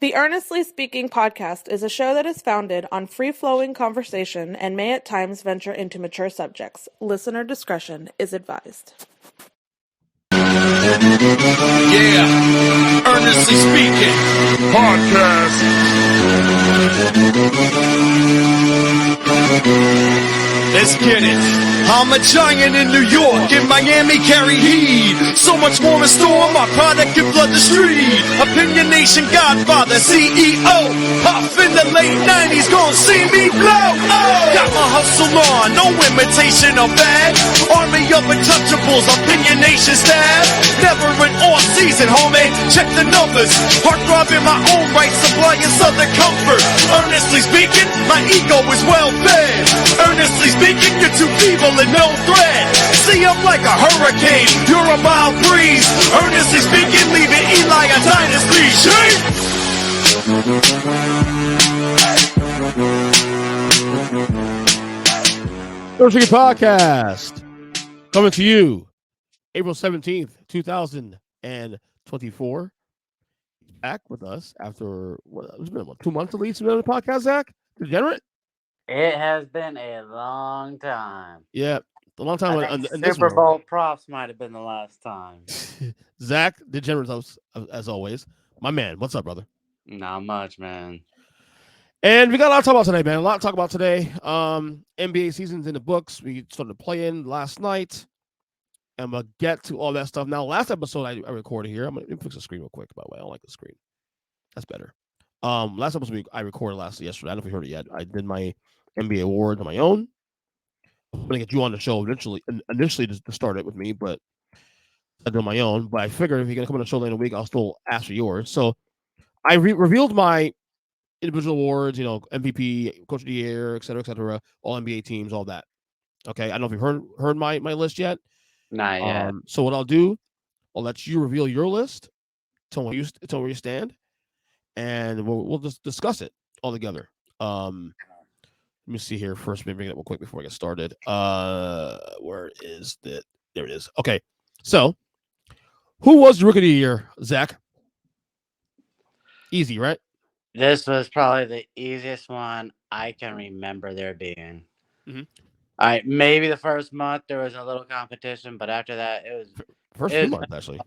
The Earnestly Speaking podcast is a show that is founded on free-flowing conversation and may at times venture into mature subjects. Listener discretion is advised. Yeah, Earnestly Speaking podcast. Let's get it. I'm a giant in New York, in Miami carry heat. So much more in store, my product can flood the street. Opinion Nation Godfather, CEO. Puff in the late 90s, gon' see me blow. Oh, got my hustle on, no imitation of bad. Army of untouchables, Opinion Nation staff. Never an off season, homie, check the numbers. Heart throbbing my own right, supplying southern comfort. Earnestly speaking, my ego is well fed. Earnestly speaking, you're too feeble and no threat. See, I'm like a hurricane, you're a mild breeze. Earnestly speaking, leaving Eli a dynasty. Shake! Earnestly Podcast coming to you April 17th, 2024. Back with us after it's been 2 months at least. Another podcast, Zack The Degenerate. It has been a long time. Yeah, a long time. I think Super Bowl props might have been the last time. Zack The Degenerate, as always. My man, what's up, brother? Not much, man. And we got a lot to talk about today, man. A lot to talk about today. NBA season's in the books. We started playing last night. And we'll get to all that stuff. Now, last episode I recorded here. Let me fix the screen real quick, by the way. I don't like the screen. That's better. Last episode I recorded yesterday. I don't know if you heard it yet. I did my NBA awards on my own. I'm going to get you on the show initially to start it with me, but I did my own. But I figured if you're going to come on the show later in the week, I'll still ask for yours. So I revealed my individual awards, MVP, Coach of the Year, et cetera, all NBA teams, all that. Okay, I don't know if you've heard my list yet. Not yet. So what I'll do, I'll let you reveal your list, tell where you stand, and we'll just discuss it all together. Let me see here first. Maybe bring it up real quick before I get started. Where is it? There it is. Okay, so who was the Rookie of the Year, Zack? Easy, right? This was probably the easiest one I can remember there being. Mm-hmm. Maybe the first month there was a little competition, but after that it was first 2 months actually.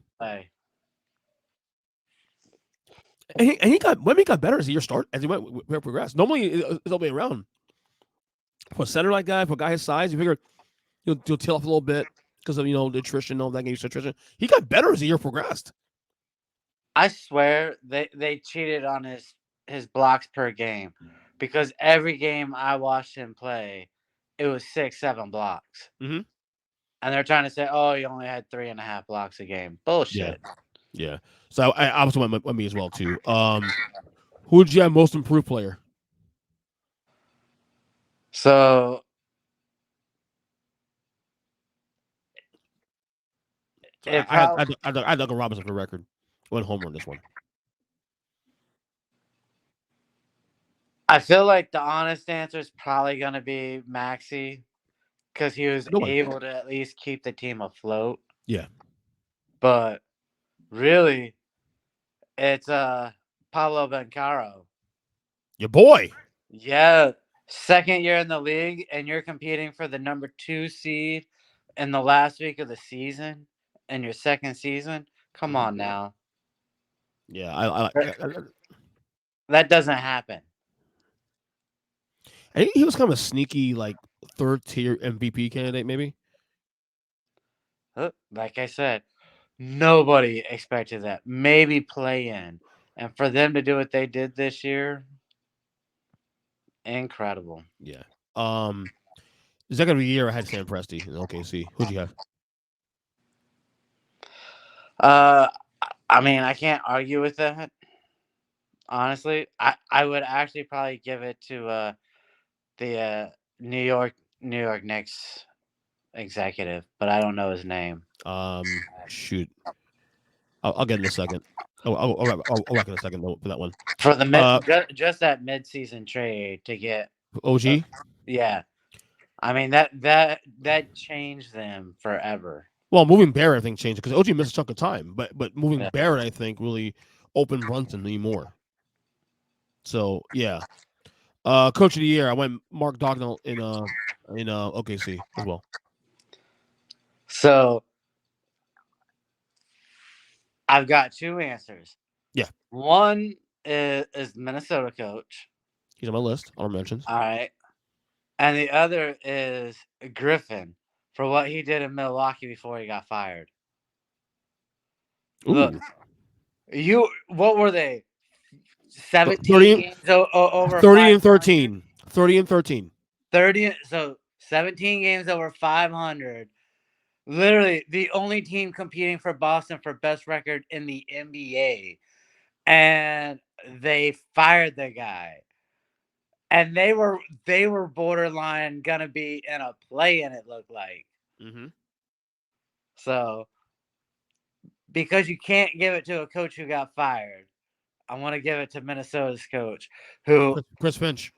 And he got better as the year started, as he progressed. Normally it's all the way around. For a center like that, for a guy his size, you figure he'll tail off a little bit because of nutrition, all that game nutrition. He got better as the year progressed. I swear they cheated on his blocks per game, because every game I watched him play, it was 6-7 blocks. Mm-hmm. And they're trying to say, oh, he only had 3.5 blocks a game. Bullshit. Yeah. So I obviously went with me as well too. Who did you have most improved player? So I Duncan Robinson for the record. Went home on this one. I feel like the honest answer is probably going to be Maxey, because he was able to at least keep the team afloat. Yeah. But really, it's Pablo Banchero. Your boy. Yeah. Second year in the league, and you're competing for the number 2 seed in the last week of the season in your second season. Come on now. Yeah, that doesn't happen. I think he was kind of a sneaky, like, third-tier MVP candidate, maybe. Like I said, nobody expected that. Maybe play in. And for them to do what they did this year, incredible. Yeah. Second of the year, I had Sam Presti in OKC. Who'd you have? I mean, I can't argue with that. Honestly, I would actually probably give it to the New York Knicks executive, but I don't know his name. Shoot, I'll get in a second. I'll whack in a second for that one. For the just that mid-season trade to get OG. Yeah, I mean that changed them forever. Well, moving Barrett, I think, changed it because OG missed a chunk of time, but moving Barrett, I think, really opened Brunson even more. So yeah. Coach of the year, I went Mark Dagnall in OKC as well. So I've got two answers. Yeah. One is Minnesota coach. He's on my list. Honorable mentions. All right. And the other is Griffin for what he did in Milwaukee before he got fired. Look, Ooh. what were they? 17 30, games over 30 and 500. 13. 30 and 13. 30, so 17 games over 500. Literally the only team competing for Boston for best record in the NBA. And they fired the guy. And they were borderline gonna be in a play-in, it looked like. Mm-hmm. So because you can't give it to a coach who got fired, I want to give it to Minnesota's coach, who Chris Finch.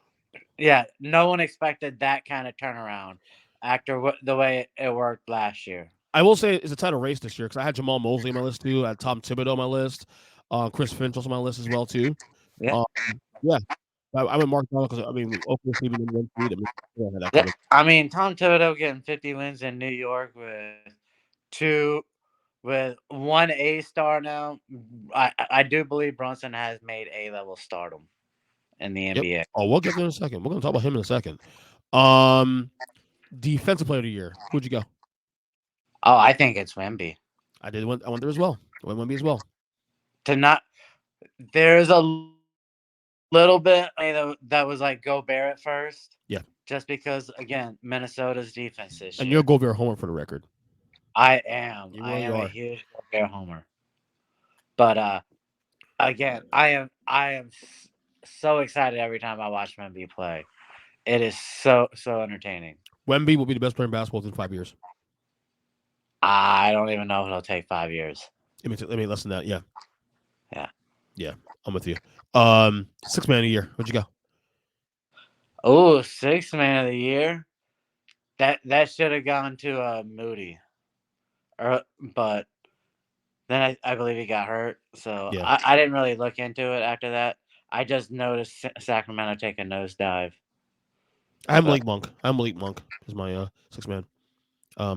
Yeah, no one expected that kind of turnaround after the way it worked last year. I will say it's a title race this year because I had Jamal Mosley on my list too. I had Tom Thibodeau on my list. Chris Finch was on my list as well too. Yeah. Yeah. I went Mark Dagnall because I mean OKC being in 1 seed. Yeah, I mean Tom Thibodeau getting 50 wins in New York with one A-star now. I do believe Brunson has made A-level stardom in the NBA. Yep. Oh, we'll get there in a second. We're gonna talk about him in a second. Defensive player of the year. Who'd you go? Oh, I think it's Wemby. I went there as well. I went Wemby as well. There's a little bit that was like Gobert at first. Yeah. Just because, again, Minnesota's defense this year. And you're a Gobert homer for the record. I am. I am a huge Gobert homer. But again, I am so excited every time I watch Wemby play. It is so entertaining. Wemby will be the best player in basketball in 5 years. I don't even know if it'll take 5 years. Let me less than that. Yeah. Yeah. I'm with you. 6 man of the year. Where'd you go? Oh, 6 man of the year. That should have gone to Moody. But then I believe he got hurt. So yeah. I didn't really look into it after that. I just noticed Sacramento take a nosedive. I'm Malik Monk. Malik Monk is my 6 man.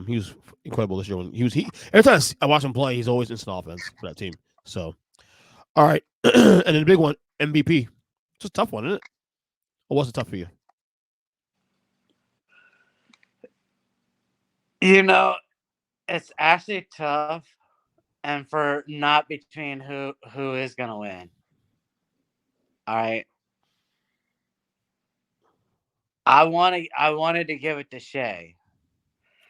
He was incredible this year. When every time I watch him play, he's always instant offense for that team. So, all right, and then the big one, MVP. It's a tough one, isn't it? Or was it tough for you? It's actually tough, and for not between who is gonna win. All right. I wanted to give it to Shea.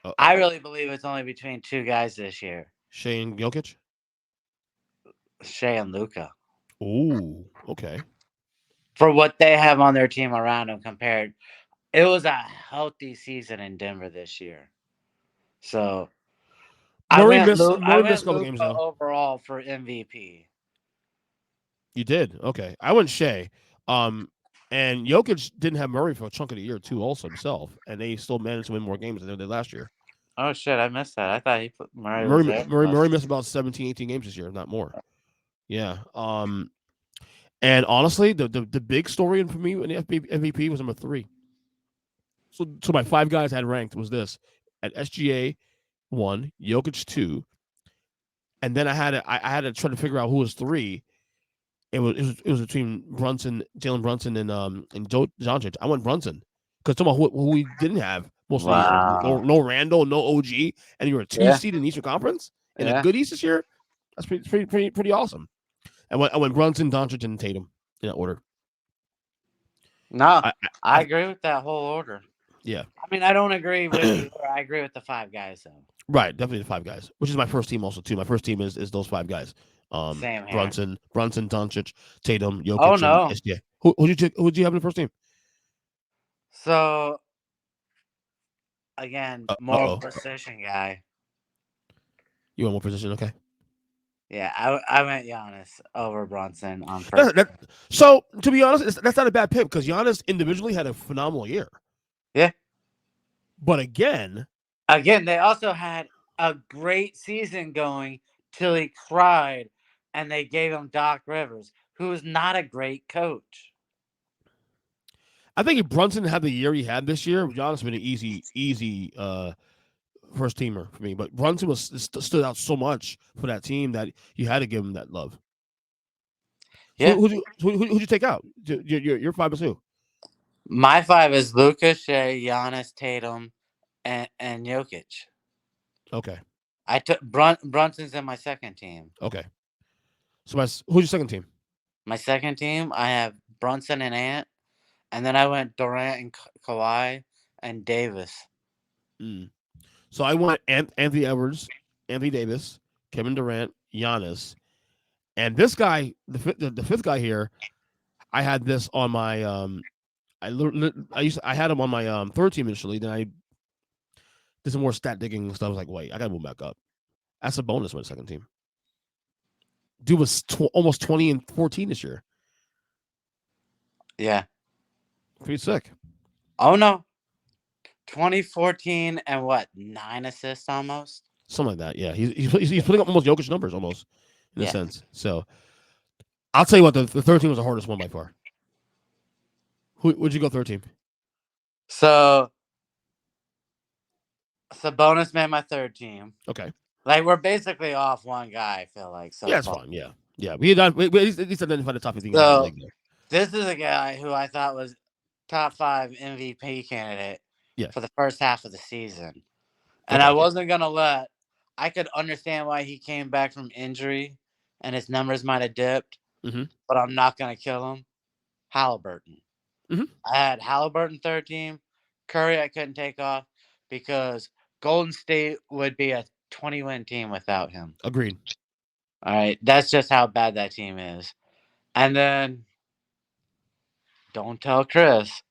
Uh-oh. I really believe it's only between 2 guys this year. Shea and Jokic? Shea and Luka. Ooh, okay. For what they have on their team around them compared. It was a healthy season in Denver this year. So Murray missed a couple games though. Overall for MVP. You did? Okay. I went Shea. And Jokic didn't have Murray for a chunk of the year too, also himself, and they still managed to win more games than they did last year. Oh shit, I missed that. I thought he put Murray. Murray missed about 17, 18 games this year, if not more. Yeah. And honestly, the big story for me in the MVP was number 3. So my 5 guys I had ranked was this: at SGA 1, Jokic 2, and then I had to try to figure out who was 3. It was between Jalen Brunson, and Doncic. I went Brunson because talking about who we didn't have most of the year. No Randall, no OG, and you were a 2 seed in the Eastern Conference in a good East this year. That's pretty awesome. I went Brunson, Doncic, and Tatum in that order. No, I agree with that whole order. Yeah. I mean, I don't agree with the order. I agree with the 5 guys though. Right, definitely the 5 guys, which is my first team also too. My first team is those 5 guys. Same here. Brunson, Doncic, Tatum, Jokic. Oh no. And SGA. Who'd you have in the first team? So again, more position guy. You want more position? Okay. Yeah, I went Giannis over Brunson on first. So to be honest, that's not a bad pick because Giannis individually had a phenomenal year. Yeah. But again, they also had a great season going till he cried, and they gave him Doc Rivers, who is not a great coach. I think if Brunson had the year he had this year, Giannis would been an easy first teamer for me. But Brunson stood out so much for that team that you had to give him that love. Yeah. So who'd you take out? Your 5 is who? My 5 is Luka, Shea, Giannis, Tatum, and Jokic. Okay. I took Brunson's in my second team. Okay. So who's your second team? My second team, I have Brunson and Ant, and then I went Durant and Kawhi and Davis. So I went Anthony Edwards, Anthony Davis, Kevin Durant, Giannis, and this guy, the fifth guy here, I had this on my I had him on my third team initially. Then I did some more stat digging and stuff. I was like, wait, I gotta move back up. That's a bonus with the second team. Dude was almost 20 and 14 this year. Yeah. Pretty sick. Oh no. 2014 and what? 9 assists almost. Something like that. Yeah, he's putting up almost Jokic numbers almost in a sense. So I'll tell you what, the third team was the hardest one by far. Would you go third team? So Sabonis made my third team. Okay. Like we're basically off one guy. I feel like so. Yeah, it's fine. Yeah. We at least identified the top 15 guys in the league there. This is a guy who I thought was top 5 MVP candidate for the first half of the season. And I wasn't going to let – I could understand why he came back from injury and his numbers might have dipped, but I'm not going to kill him. Halliburton. I had Halliburton third team. Curry I couldn't take off because Golden State would be a 20-win team without him. Agreed. All right. That's just how bad that team is. And then – don't tell Chris,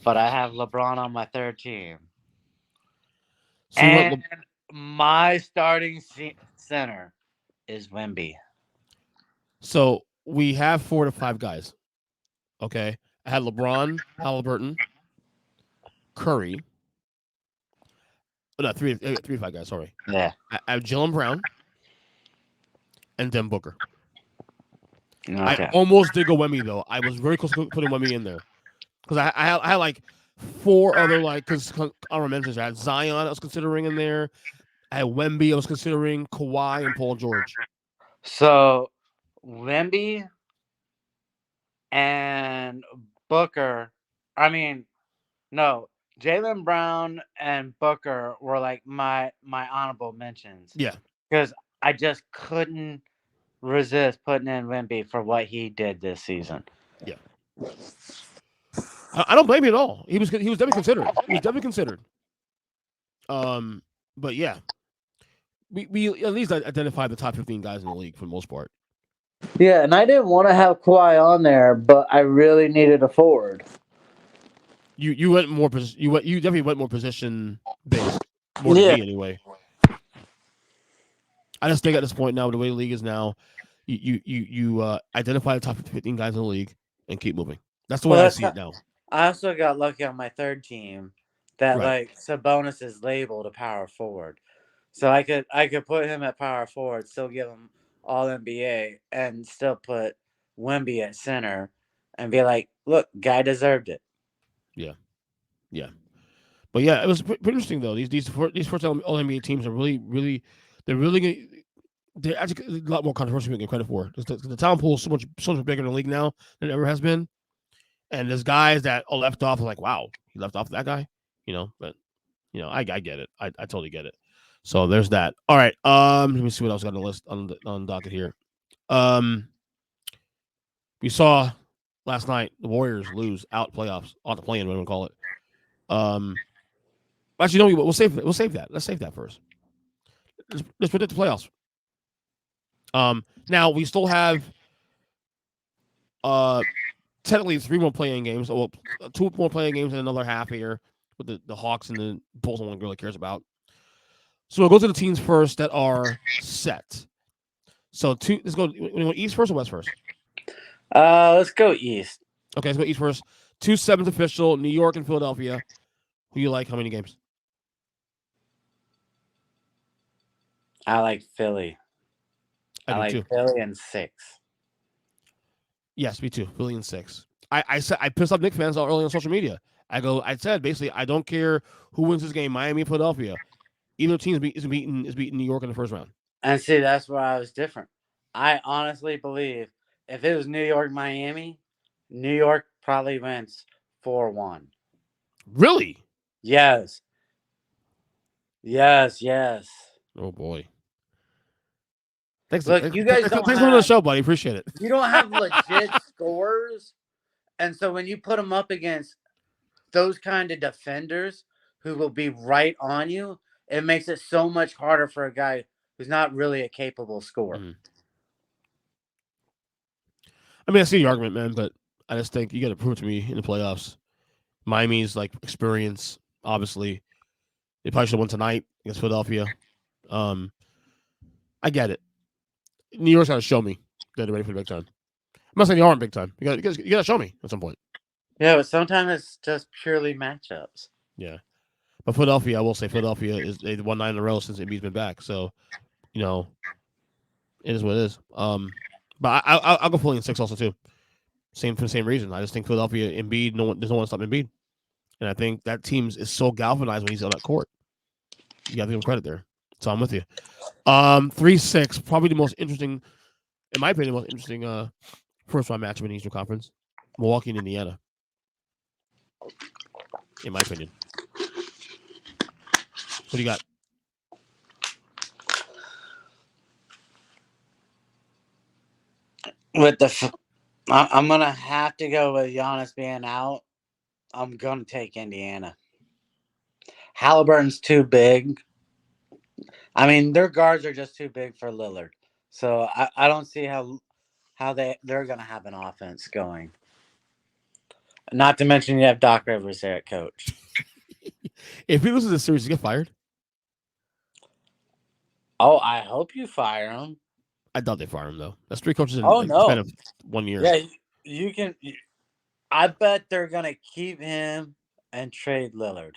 but I have LeBron on my third team. So and my starting center is Wemby. So we have 4 to 5 guys. Okay. I had LeBron, Halliburton, Curry. Oh, no, 3 to 5 guys, sorry. Yeah. I have Jaylen Brown and Devin Booker. Okay. I almost did go Wemby though. I was very close to putting Wemby in there because I had like 4 other like honorable mentions. I had Zion I was considering in there. I had Wemby I was considering, Kawhi and Paul George. So Wemby and Booker. I mean, no, Jaylen Brown and Booker were like my honorable mentions. Yeah, because I just couldn't resist putting in Wemby for what he did this season. Yeah, I don't blame you at all. He was definitely considered. But yeah, we at least identified the top 15 guys in the league for the most part. Yeah, and I didn't want to have Kawhi on there, but I really needed a forward. You went more you definitely went more position based more than me anyway. I just think at this point now, the way the league is now, you identify the top 15 guys in the league and keep moving. That's the way I see it now. I also got lucky on my third team that like Sabonis is labeled a power forward, so I could put him at power forward, still give him all NBA, and still put Wemby at center, and be like, look, guy deserved it. Yeah. But yeah, it was pretty interesting though. These first all NBA teams are really they're actually a lot more controversial than we get credit for. The talent pool is so much bigger in the league now than it ever has been. And there's guys that are left off like, wow, he left off that guy, but I get it. I totally get it. So there's that. All right. Let me see what else got on the list on the docket here. We saw last night the Warriors lose out playoffs, on the play-in, whatever we call it. Actually, no, we'll save that. Let's save that first. Let's predict the playoffs. Now we still have technically 3 more playing games, or 2 more playing games in another half here with the Hawks and the Bulls. No one really cares about. So we'll go to the teams first that are set. So let's go. We go East first or West first? Let's go East. Okay, let's go East first. 2 7th official, New York and Philadelphia. Who you like? How many games? I like Philly. I like Philly in 6. Yes, me too. Philly in 6. I said I pissed off Knicks fans early on social media. I said basically I don't care who wins this game, Miami, Philadelphia. Either team is beating New York in the first round. And see, that's where I was different. I honestly believe if it was New York, Miami, New York probably wins 4-1. Really? Yes. Yes. Oh boy. Thanks. Look, you guys don't thanks for the show, buddy. Appreciate it. You don't have legit scores. And so when you put them up against those kind of defenders who will be right on you, it makes it so much harder for a guy who's not really a capable scorer. Mm-hmm. I mean, I see the argument, man, but I just think you got to prove it to me in the playoffs. Miami's like experience, obviously. They probably should have won tonight against Philadelphia. I get it. New York's got to show me that they're ready for the big time. I'm not saying they aren't big time. You got to show me at some point. Yeah, but sometimes it's just purely matchups. Yeah. But Philadelphia, I will say they won 9 in a row since Embiid's been back. So, it is what it is. But I'll go Philly in 6 also too. For the same reason. I just think Philadelphia, Embiid, there's no one to stop Embiid. And I think that team is so galvanized when he's on that court. You got to give him credit there. So I'm with you. 3-6, probably the most interesting, in my opinion, the most interesting first round matchup in the Eastern Conference. Milwaukee and Indiana. In my opinion. What do you got? I'm going to have to go with Giannis being out. I'm going to take Indiana. Halliburton's too big. I mean, their guards are just too big for Lillard. So I don't see how they're going to have an offense going. Not to mention you have Doc Rivers there at coach. If he loses this series, he get fired? Oh, I hope you fire him. I doubt they fire him, though. That's 3 coaches in no. span of 1 year. Yeah, you can. I bet they're going to keep him and trade Lillard.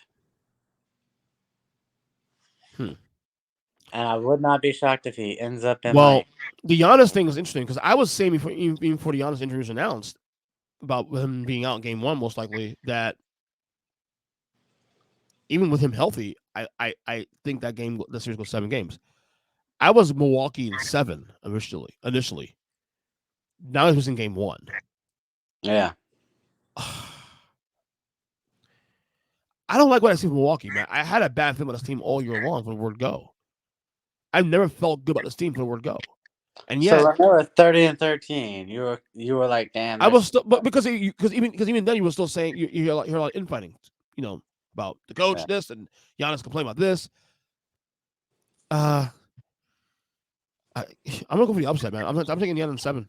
And I would not be shocked if he ends up in the Giannis thing is interesting because I was saying before the Giannis injury was announced about him being out in game 1, most likely, that even with him healthy, I think that series goes 7 games. I was Milwaukee in 7 initially. Now it was in game 1. Yeah. I don't like what I see from Milwaukee, man. I had a bad feeling about this team all year long from the word go. I've never felt good about this team from the word go. And yet, so they were 30-13. You were like, damn. I was still, but because even then you were still saying you hear a lot of infighting, about the coach, this, and Giannis complain about this. I'm gonna go for the upset, man. I'm taking Giannis in 7.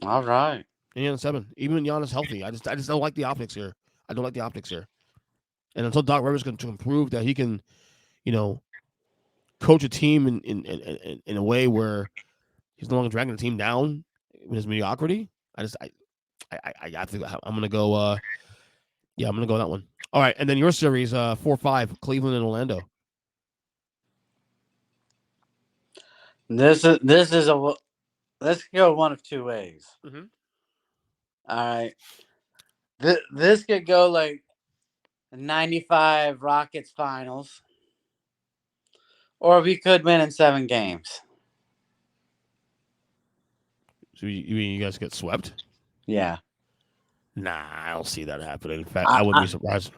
All right. Giannis in 7. Even when Giannis healthy, I just don't like the optics here. I don't like the optics here. And until Doc Rivers can prove that he can, coach a team in a way where he's no longer dragging the team down with his mediocrity, I think I'm gonna go. I'm gonna go that one. All right, and then your series 4-5, Cleveland and Orlando. This is let's go one of 2 ways. Mm-hmm. All right. This could go like 95 Rockets finals, or we could win in 7 games. So you mean you guys get swept? Yeah. Nah, I don't see that happening. In fact, I wouldn't be surprised.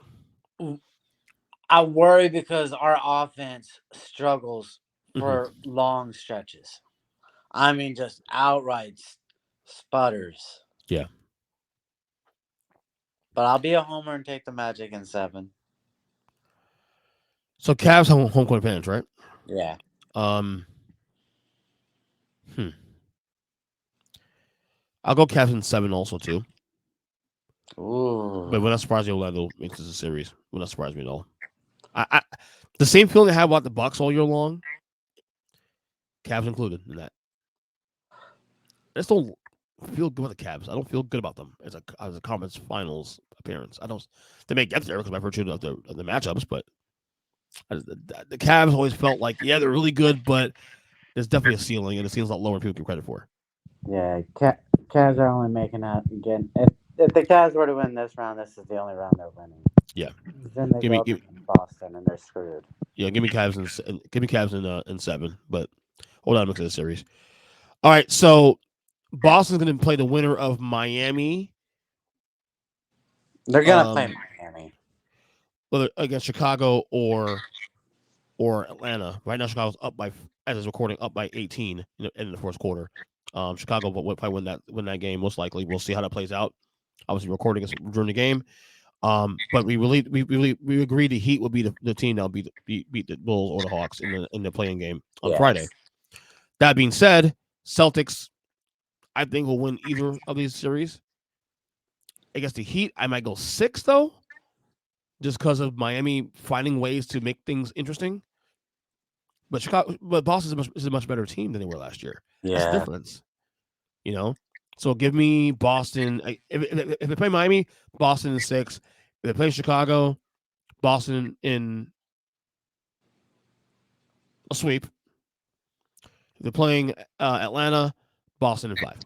I worry because our offense struggles for long stretches. I mean, just outright sputters. Yeah. But I'll be a homer and take the Magic in 7. So Cavs home court advantage, right? Yeah. I'll go Cavs in 7 also too. Ooh. But we're not surprised Orlando makes this a series. Would not surprise me at all. I the same feeling I have about the Bucks all year long. Cavs included in that. I just don't feel good about the Cavs. I don't feel good about them as a conference finals appearance. They may get there because by virtue of the matchups, but the Cavs always felt like they're really good, but there's definitely a ceiling, and the ceiling's a lot lower than people give credit for. Yeah, Cavs are only making out again. if the Cavs were to win this round, this is the only round they're winning. Yeah. Then they go up against Boston and they're screwed. Yeah, give me Cavs in 7. But hold on, look at the series. All right, so Boston's going to play the winner of Miami. They're gonna play Miami, whether against Chicago or Atlanta. Right now, Chicago's up by, as it's recording, up by 18 in the fourth quarter. Chicago will probably win that game most likely. We'll see how that plays out. Obviously, recording during the game. But we agreed the Heat will be the team that'll beat the Bulls or the Hawks in the playing game on Friday. That being said, Celtics, I think, will win either of these series. Against the Heat, I might go 6 though, just because of Miami finding ways to make things interesting. But Boston is a much better team than they were last year. That's the difference, So give me Boston. If they play Miami, Boston in 6. If they play Chicago, Boston in a sweep. If they're playing Atlanta, Boston in 5.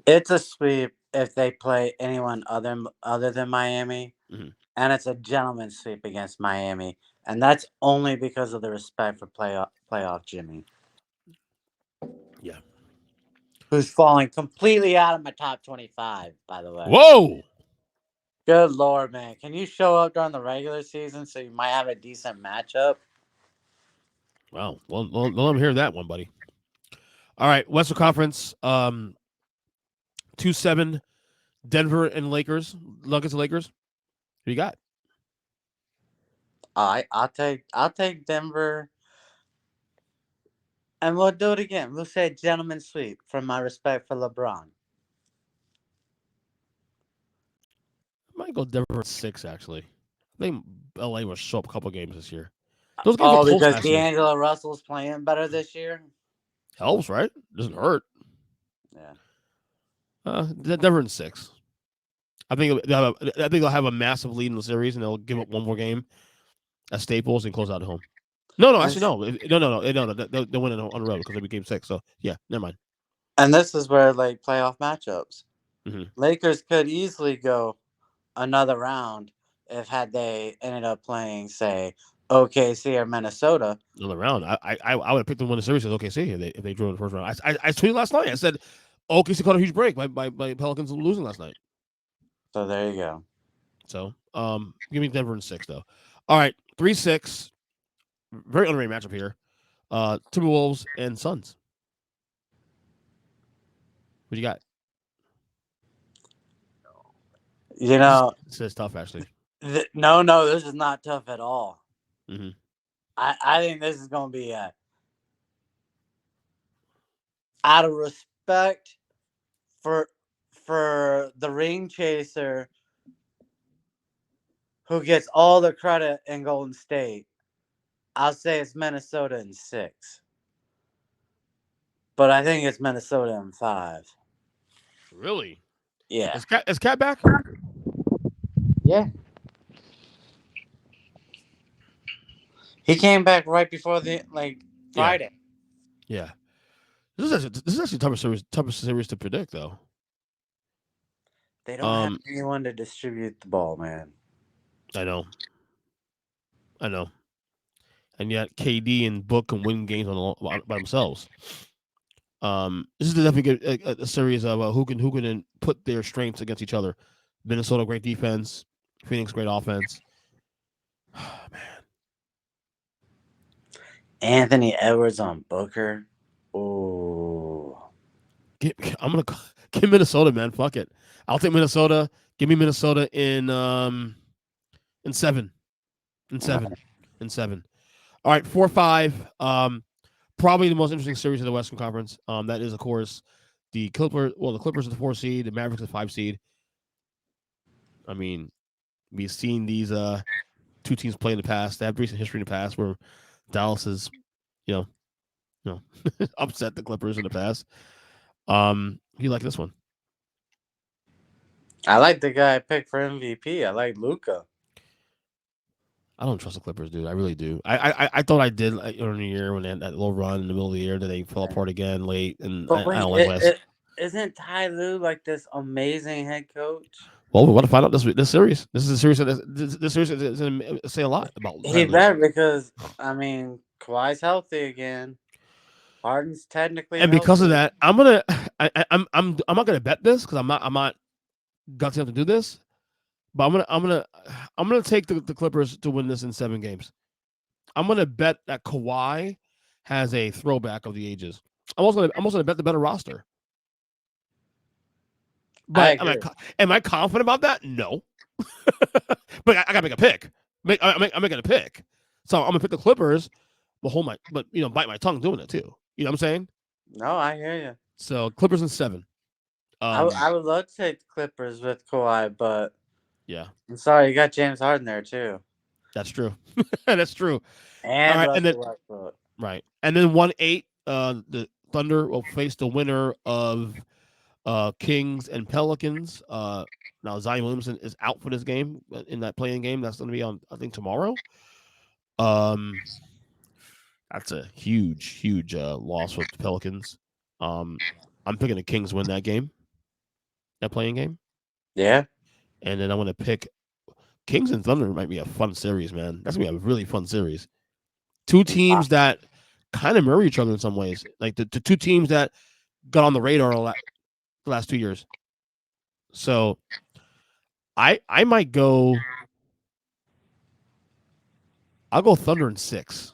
It's a sweep if they play anyone other than Miami, and it's a gentleman's sweep against Miami, and that's only because of the respect for playoff Jimmy. Yeah, who's falling completely out of my top 25, by the way. Whoa! Good Lord, man. Can you show up during the regular season so you might have a decent matchup? Wow. Well, let me hear that one, buddy. All right, Western Conference, 2-7, Denver and Lakers, Nuggets and Lakers. Who you got? I'll take Denver, and we'll do it again. We'll say gentleman's sweep from my respect for LeBron. I might go Denver at 6, actually. I think LA will show up a couple games this year. Those games are close, because actually. D'Angelo Russell's playing better this year? Helps, right? Doesn't hurt. Yeah. Denver in 6. I think they'll have a massive lead in the series, and they'll give up one more game at Staples and close out at home. No, actually, no. They'll win it on the road because they'll be game 6. So, yeah, never mind. And this is where, playoff matchups. Mm-hmm. Lakers could easily go another round had they ended up playing, say, OKC or Minnesota. Another round. I would have picked them to win the series as OKC if they drew in the first round. I tweeted last night. I said OKC caught a huge break by Pelicans losing last night. So there you go. So give me Denver in 6 though. All right, 3-6. Very underrated matchup here. Timberwolves and Suns. What you got? This is tough, actually. No, this is not tough at all. Mm-hmm. I think this is going to be out of respect for the ring chaser who gets all the credit in Golden State. I'll say it's Minnesota in 6. But I think it's Minnesota in 5. Really? Yeah. Is Cat back? Yeah. He came back right before the Friday. Yeah. This is actually tougher series to predict though. They don't have anyone to distribute the ball, man. I know. And yet KD and Book can win games by themselves. This is definitely a series of who can put their strengths against each other. Minnesota, great defense. Phoenix, great offense. Oh, man. Anthony Edwards on Booker. Oh. I'm gonna give Minnesota, man. Fuck it. I'll take Minnesota. Give me Minnesota in 7. In 7. All right, 4-5. Probably the most interesting series of the Western Conference. That is, of course, the Clippers. Well, the Clippers are the 4 seed. The Mavericks are the 5 seed. I mean, we've seen these two teams play in the past. They have recent history in the past where Dallas has, upset the Clippers in the past. You like this one? I like the guy I picked for MVP. I like Luka. I don't trust the Clippers, dude. I really do. I thought I did earlier in the year when they had that little run in the middle of the year that they fell apart again late, and I don't like West. isn't Ty Lue like this amazing head coach? Well, we want to find out this series. This is a series this series is going to say a lot about Ty He Lue. better because I mean Kawhi's healthy again. Harden's technically And because of healthy. that, I'm not gonna bet this because I'm not gutsy enough to do this, but I'm gonna take the Clippers to win this in 7 games. I'm gonna bet that Kawhi has a throwback of the ages. I'm also gonna bet the better roster. I But agree. am I confident about that? No. But I gotta make a pick. I'm making a pick. So I'm gonna pick the Clippers, but bite my tongue doing it too. You know what I'm saying? No, I hear you. So Clippers in 7. I would love to take the Clippers with Kawhi, but Yeah, I'm sorry, you got James Harden there too, that's true. That's true. All and right, and then Russell Westbrook. right, and then 1-8. The Thunder will face the winner of Kings and Pelicans. Now Zion Williamson is out for this game in that playing game. That's going to be on, I think, tomorrow. That's a huge loss for the Pelicans. I'm picking the Kings win that game, that playing game, Yeah, and then I'm going to pick Kings and Thunder. Might be a fun series, man. That's going to be a really fun series. 2 teams that kind of mirror each other in some ways, like the 2 teams that got on the radar the last 2 years. So I might go. I'll go Thunder in 6.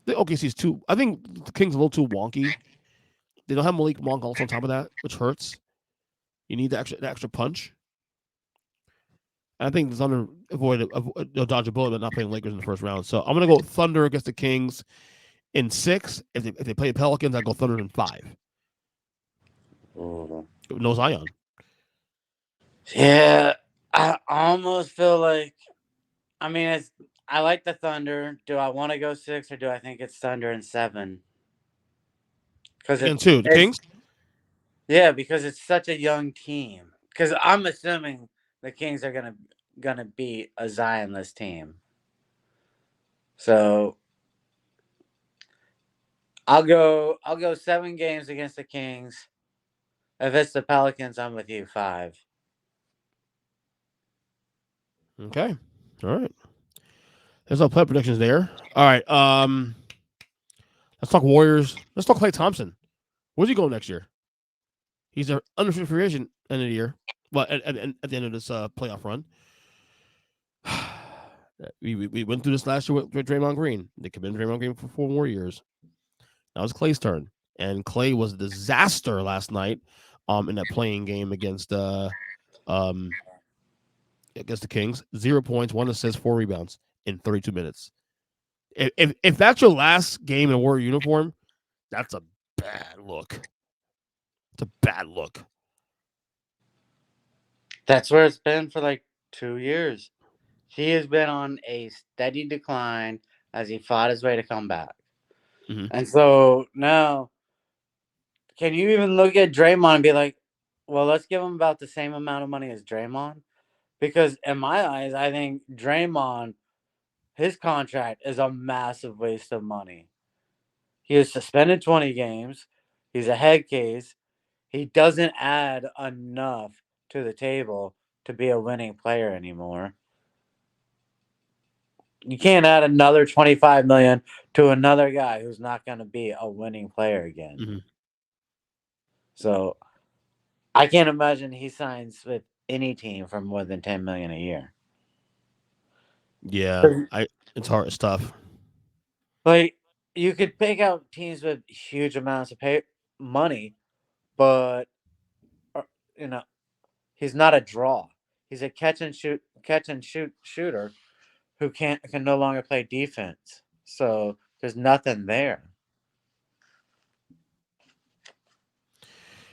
The OKC's too. I think the Kings are a little too wonky. They don't have Malik Monk also on top of that, which hurts. You need the extra punch. And I think the Thunder they'll dodge a bullet, but not playing Lakers in the first round. So I'm gonna go Thunder against the Kings in 6. If they play the Pelicans, I go Thunder in 5. No Zion. yeah. I almost feel like, I mean, I like the Thunder. Do I want to go 6 or do I think it's Thunder and 7? Because Again, too, the Kings. because it's such a young team. Because I'm assuming the Kings are gonna beat a Zionless team. So I'll go 7 games against the Kings. If it's the Pelicans, I'm with you 5. Okay. All right. There's our play predictions there. All right. Let's talk Warriors. Let's talk Klay Thompson. Where's he going next year? He's an unrestricted free agent end of the year. Well, at the end of this playoff run. We went through this last year with Draymond Green. They committed Draymond Green for 4 more years. Now it's Klay's turn, and Klay was a disaster last night, in that playing game against the Kings. 0 points, 1 assist, 4 rebounds in 32 minutes. If that's your last game in a Warrior uniform, that's a bad look. It's a bad look. That's where it's been for like 2 years. He has been on a steady decline as he fought his way to come back. Mm-hmm. And so now, can you even look at Draymond and be like, well, let's give him about the same amount of money as Draymond? Because in my eyes, I think Draymond, his contract is a massive waste of money. He is suspended 20 games. He's a head case. He doesn't add enough to the table to be a winning player anymore. You can't add another $25 million to another guy who's not going to be a winning player again. Mm-hmm. So I can't imagine he signs with any team for more than $10 million a year. Yeah, it's hard. It's tough. Like, you could pick out teams with huge amounts of money, but he's not a draw. He's a catch and shoot shooter who can no longer play defense. So there's nothing there.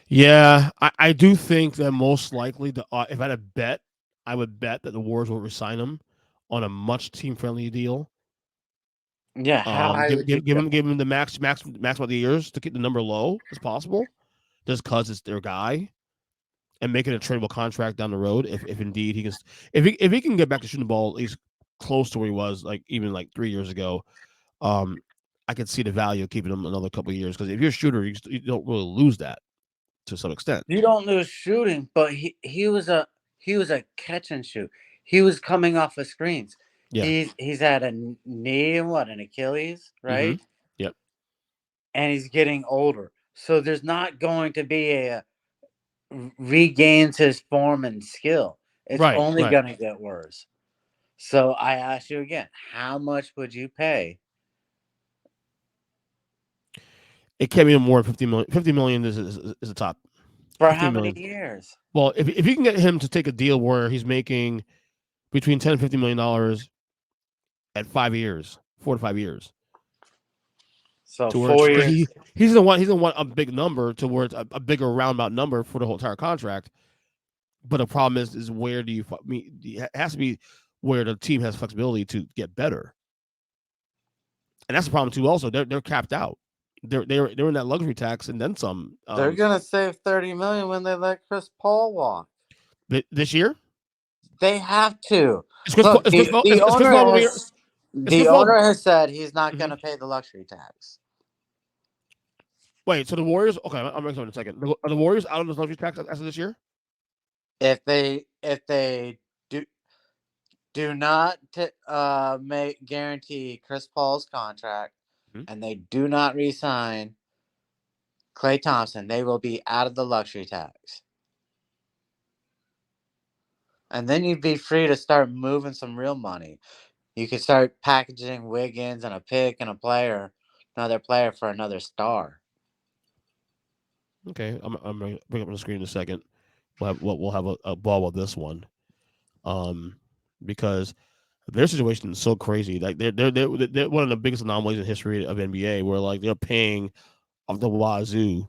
Yeah, I do think that most likely if I had a bet, I would bet that the Warriors will resign him on a much team friendly deal. Yeah, how high would you give him the max about the years to keep the number low as possible, just because it's their guy, and make it a tradable contract down the road if indeed he can if he can get back to shooting the ball at least close to where he was even 3 years ago. I could see the value of keeping him another couple of years because if you're a shooter, you don't really lose that to some extent. You don't lose shooting, but he was a catch and shoot. He was coming off of screens. Yeah. He's had a knee and an Achilles, right? Yep. And he's getting older, so there's not going to be a regains his form and skill. It's only Right. going to get worse. So I ask you again, how much would you pay? It can't be more than 50 million. 50 million is the top. For how many years? Well, if you can get him to take a deal where he's making between $10 and $50 million at 5 years, 4 to 5 years. So 4 years. He's gonna want a big number towards a bigger roundabout number for the whole entire contract. But the problem is where do you? It has to be where the team has flexibility to get better, and that's the problem too. Also, they're capped out. They're in that luxury tax and then some. They're gonna save $30 million when they let Chris Paul walk this year. They have to. Look, the owner has said he's not going to pay the luxury tax. Wait, so the Warriors? Okay, I'm going to in a second. Are the Warriors out of the luxury tax as of this year? If they do not guarantee Chris Paul's contract, and they do not re-sign Klay Thompson, they will be out of the luxury tax. And then you'd be free to start moving some real money. You could start packaging Wiggins and a pick and another player for another star. Okay, I'm going to bring up on the screen in a second. We'll have a ball with this one, because their situation is so crazy. Like they're one of the biggest anomalies in history of NBA, where like they're paying off the wazoo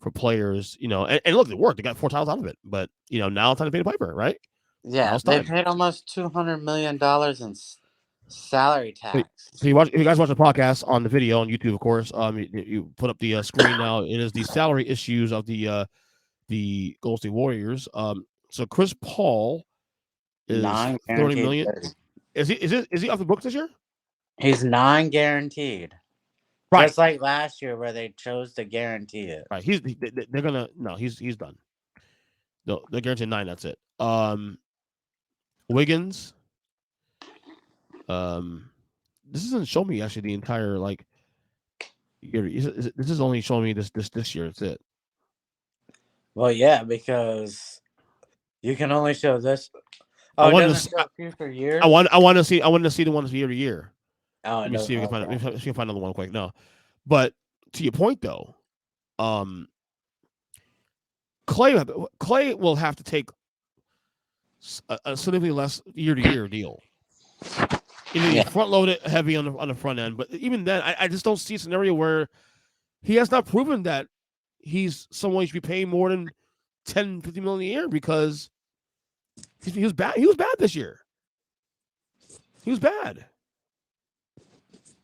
for players, and look, it worked. They got 4 titles out of it, but now it's time to pay the piper, right? Yeah, they paid almost $200 million in salary tax. So if you guys watch the podcast on the video on YouTube, of course, you put up the screen now. It is the salary issues of the Golden State Warriors. So Chris Paul is $30 million. Is he off the books this year? He's non-guaranteed. Right. Just like last year where they chose to guarantee it. Right. He's done. No, they're guaranteed 9. That's it. Wiggins. This doesn't show me actually the entire year. This is only showing me this year. That's it. Well, yeah, because you can only show this. Oh, it doesn't show future years. I want to see the ones year to year. Oh, let me see if we can find another one quick. No, but to your point though, Klay will have to take a significantly less year to year deal. You front load it heavy on the front end, but even then, I just don't see a scenario where he has not proven that he's someone you should be paying more than $10, $50 million a year, because he was bad. He was bad this year. He was bad.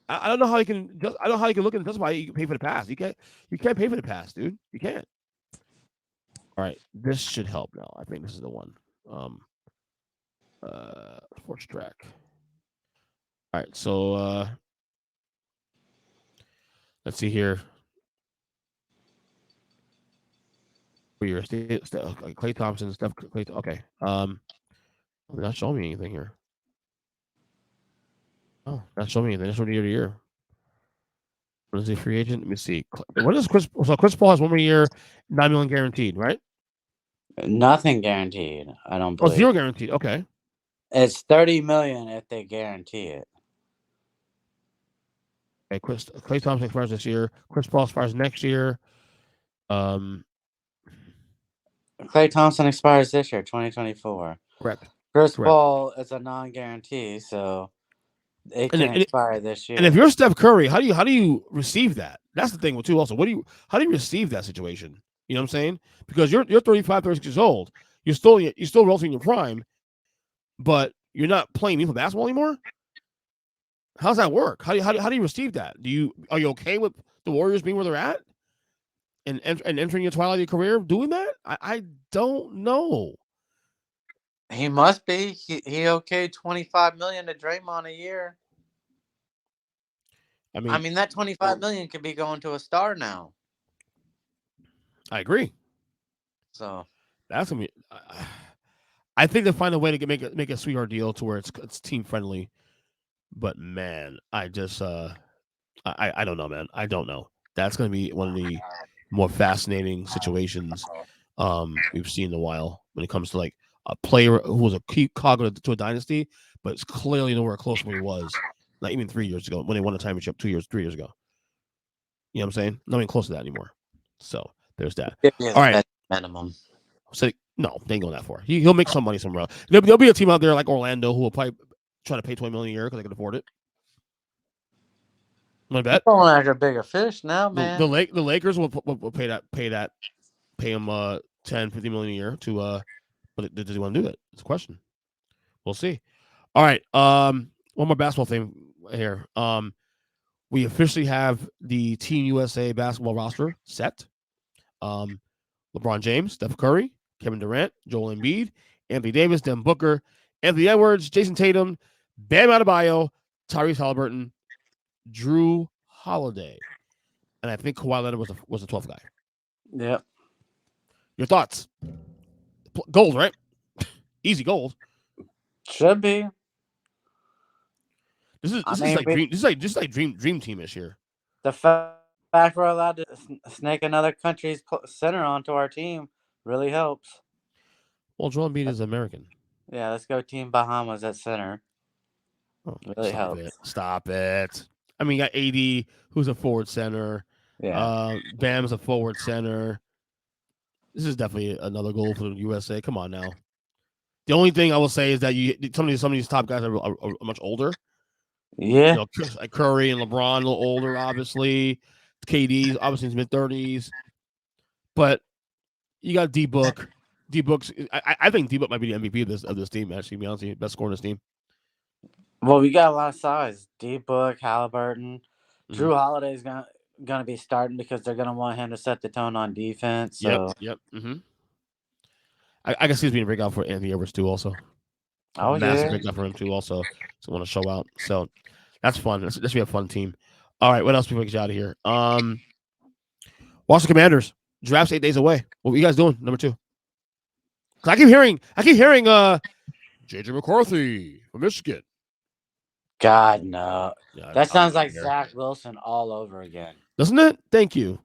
I don't know how you can. I don't know how you can look and justify you can pay for the pass. You can't pay for the pass, dude. You can't. All right, this should help now. I think this is the one. Sports track. All right, so let's see here. Klay Thompson, Steph. Okay. They're not showing me anything here. Oh, not showing me anything. That's from year to year. What is he, free agent? Let me see. What is Chris? So Chris Paul has 1 more year, $9 million guaranteed, right? Nothing guaranteed. I don't believe. 0 guaranteed. Okay. It's $30 million if they guarantee it. Okay, Klay Thompson expires this year. Chris Paul expires next year. Klay Thompson expires this year, 2024. Correct. Chris Paul is a non-guarantee, so it can expire this year. And if you're Steph Curry, how do you receive that? That's the thing too. Also, how do you receive that situation? You know what I'm saying? Because you're 35, 36 years old. You're still relatively in your prime, but you're not playing meaningful basketball anymore. How's that work? How do you receive that? Are you okay with the Warriors being where they're at and entering your twilight of your career doing that? I don't know. He must be. He okayed $25 million to Draymond a year. I mean that $25 million could be going to a star now. I agree. So That's gonna be. I think they'll find a way to make a sweetheart deal to where it's team friendly. But man, I just I don't know, man. I don't know. That's gonna be one of the more fascinating situations we've seen in a while when it comes to like a player who was a key cog to a dynasty, but it's clearly nowhere close to what he was not even 3 years ago when they won a championship 3 years ago. You know what I'm saying? Not even close to that anymore. So there's that. All right. Minimum. So no, they ain't going that far. He'll make some money somewhere else. There'll be a team out there like Orlando who will probably try to pay $20 million a year because they can afford it. My bet. Going after bigger fish now, man. The Lakers will pay him $10, $50 million a year to but does he want to do it? It's a question. We'll see. All right. One more basketball thing here. We officially have the Team USA basketball roster set. LeBron James, Steph Curry, Kevin Durant, Joel Embiid, Anthony Davis, Devin Booker, Anthony Edwards, Jason Tatum, Bam Adebayo, Tyrese Halliburton, Drew Holiday, and I think Kawhi Leonard was the 12th guy. Yep. Your thoughts? Gold, right? Easy gold. Should be. This is like dream teamish here. The fact we're allowed to snake another country's center onto our team really helps. Well, Joel Embiid is American. Yeah, let's go Team Bahamas at center. Oh, really helps. Stop it. I mean, you got AD, who's a forward center. Yeah. Bam's a forward center. This is definitely another goal for the USA. Come on now. The only thing I will say is that some of these top guys are much older. Yeah. You know, like Curry and LeBron, a little older, obviously. KD's obviously in his mid-30s. But you got D-Book. D-Book's I think D-Book might be the MVP of this team, actually, to be honest with you. Best scorer in this team. Well, we got a lot of size. D-Book, Halliburton. Drew Holiday's gonna be starting because they're gonna want him to set the tone on defense. So. Yep. Mm-hmm. I can see this being a breakout for Anthony Edwards too, also. Massive breakout for him too, also. So want to show out. So that's fun. This should be a fun team. All right, what else before we get you out of here? Washington Commanders. Draft's 8 days away. What are you guys doing? Number 2. I keep hearing JJ McCarthy from Michigan. God no. That sounds like Zach Wilson all over again. Doesn't it? Thank you.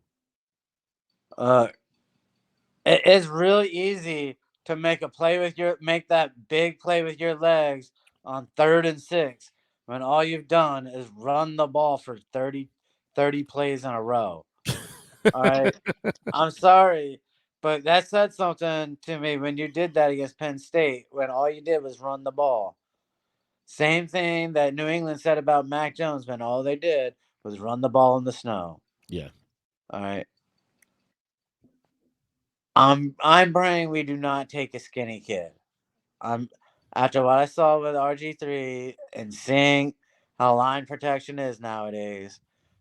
It's really easy to make that big play with your legs on 3rd and 6 when all you've done is run the ball for 30 plays in a row. All right. I'm sorry, but that said something to me when you did that against Penn State when all you did was run the ball. Same thing that New England said about Mac Jones when all they did was run the ball in the snow. Yeah. All right. I'm praying we do not take a skinny kid. After what I saw with RG3 and seeing how line protection is nowadays,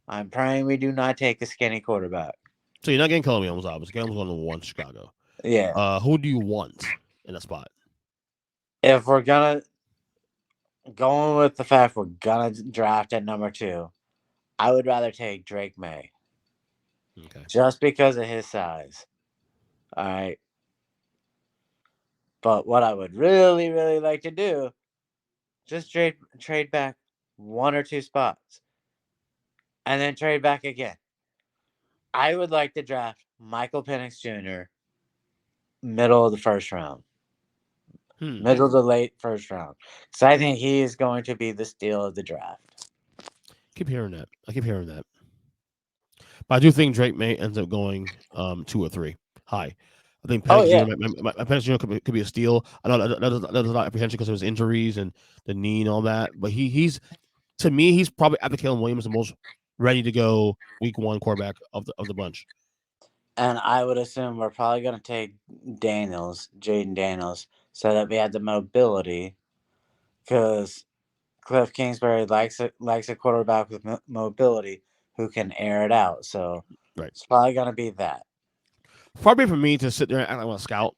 I'm praying we do not take a skinny quarterback. So you're not getting Caleb Williams, obviously. Caleb Williams on the 1 Chicago. Yeah. Who do you want in that spot? If we're going with the fact we're going to draft at number 2, I would rather take Drake May. Okay. Just because of his size. All right. But what I would really, really like to do, just trade back 1 or 2 spots. And then trade back again. I would like to draft Michael Penix Jr. middle of the 1st round. Middle to late 1st round. Because I think he is going to be the steal of the draft. I keep hearing that. But I do think Drake May ends up going 2 or 3 high. I think Penix Jr. could be a steal. I know there's a lot of apprehension because of his injuries and the knee and all that. But he's to me, he's probably after Caleb Williams the most ready to go week 1 quarterback of the bunch. And I would assume we're probably going to take Jaden Daniels, so that we have the mobility. Because Cliff Kingsbury likes a quarterback with mobility who can air it out. So It's probably going to be that. Far be for me to sit there and act like I'm a scout.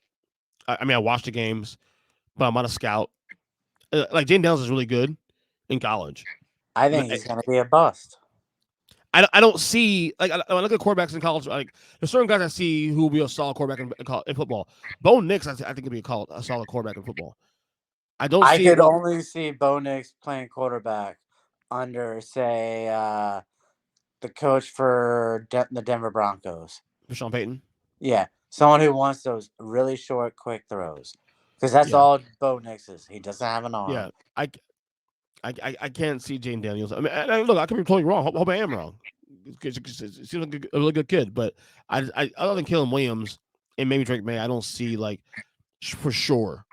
I mean, I watch the games, but I'm not a scout. Like Jaden Daniels is really good in college. I think he's going to be a bust. I don't see like when I look at quarterbacks in college. Like there's certain guys I see who will be a solid quarterback in football. Bo Nix, I think, could be a solid quarterback in football. I don't I see could only see Bo Nix playing quarterback under, say, the coach for the Denver Broncos. Sean Payton. Yeah, someone who wants those really short, quick throws, because that's all Bo Nix is. He doesn't have an arm. Yeah, I can't see Jane Daniels. I mean, look, I could be totally wrong. Hope I am wrong. He seems like a really good kid, but I other than Caleb Williams and maybe Drake May, I don't see like for sure,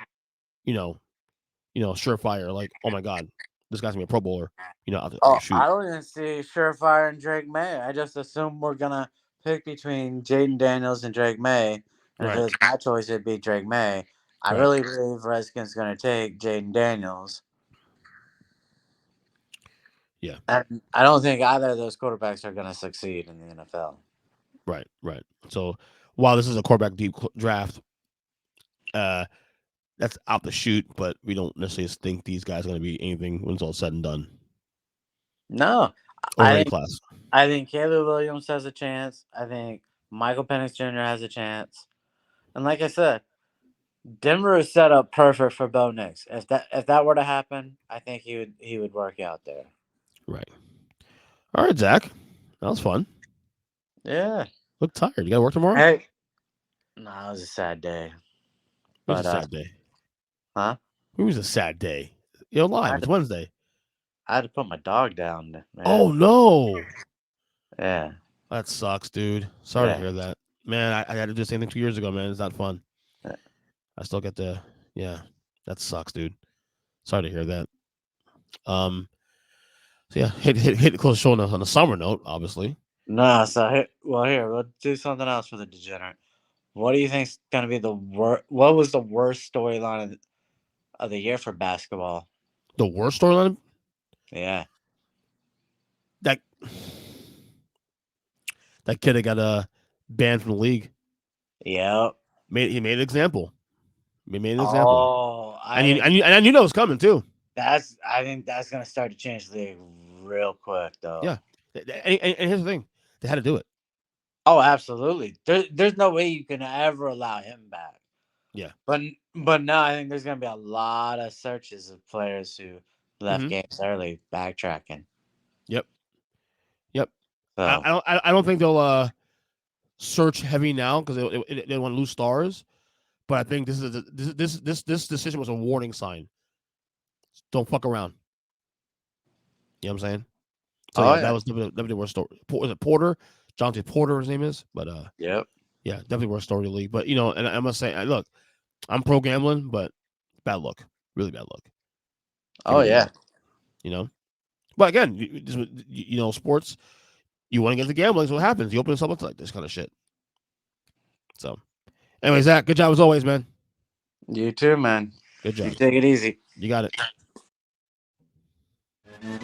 surefire. Like, oh my God, this guy's gonna be a Pro Bowler. Shoot. I don't even see surefire and Drake May. I just assume we're gonna pick between Jaden Daniels and Drake May, and if it was my choice, it'd be Drake May. I really believe Redskins gonna take Jaden Daniels. Yeah. And I don't think either of those quarterbacks are going to succeed in the NFL. Right. So while this is a quarterback deep draft, that's out the chute, but we don't necessarily think these guys are going to be anything when it's all said and done. No. I think Caleb Williams has a chance. I think Michael Penix Jr. has a chance. And like I said, Denver is set up perfect for Bo Nix. If that were to happen, I think he would work out there. Right. All right, Zach. That was fun. Yeah. Look tired. You got to work tomorrow? Hey. No, it was a sad day. It was a sad day. Huh? It was a sad day. You're live. It's Wednesday. I had to put my dog down. Man. Oh, no. Yeah. That sucks, dude. Sorry to hear that. Man, I had to do the same thing 2 years ago, man. It's not fun. Yeah. I still get to, that sucks, dude. Sorry to hear that. So yeah, hit close show on a summer note, obviously. No, so we'll do something else for the Degenerate. What do you think's gonna be the worst? What was the worst storyline of the year for basketball? The worst storyline? Yeah. That kid that got banned from the league. Yep. He made an example. Oh, I knew that was coming too. I think that's gonna start to change the league real quick, though. Yeah, and here's the thing: they had to do it. Oh, absolutely. There's no way you can ever allow him back. Yeah. But no, I think there's gonna be a lot of searches of players who left games early, backtracking. Yep. So, I don't think they'll search heavy now because they want to lose stars. But I think this decision was a warning sign. Don't fuck around. You know what I'm saying? So that was definitely worst story. Was it Porter? Jonte Porter, his name is. But yep. Yeah, definitely worst story of the league. But and I must say, look, I'm pro gambling, but bad luck, really bad luck. Oh yeah. But again, sports. You want to get the gambling, so what happens? You open yourself up to like this kind of shit. So, anyway, Zach, good job as always, man. You too, man. Good job. You take it easy. You got it. Thank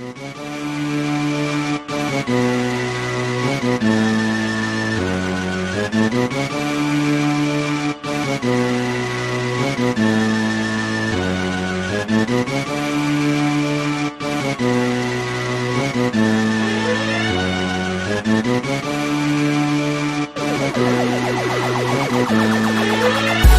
you.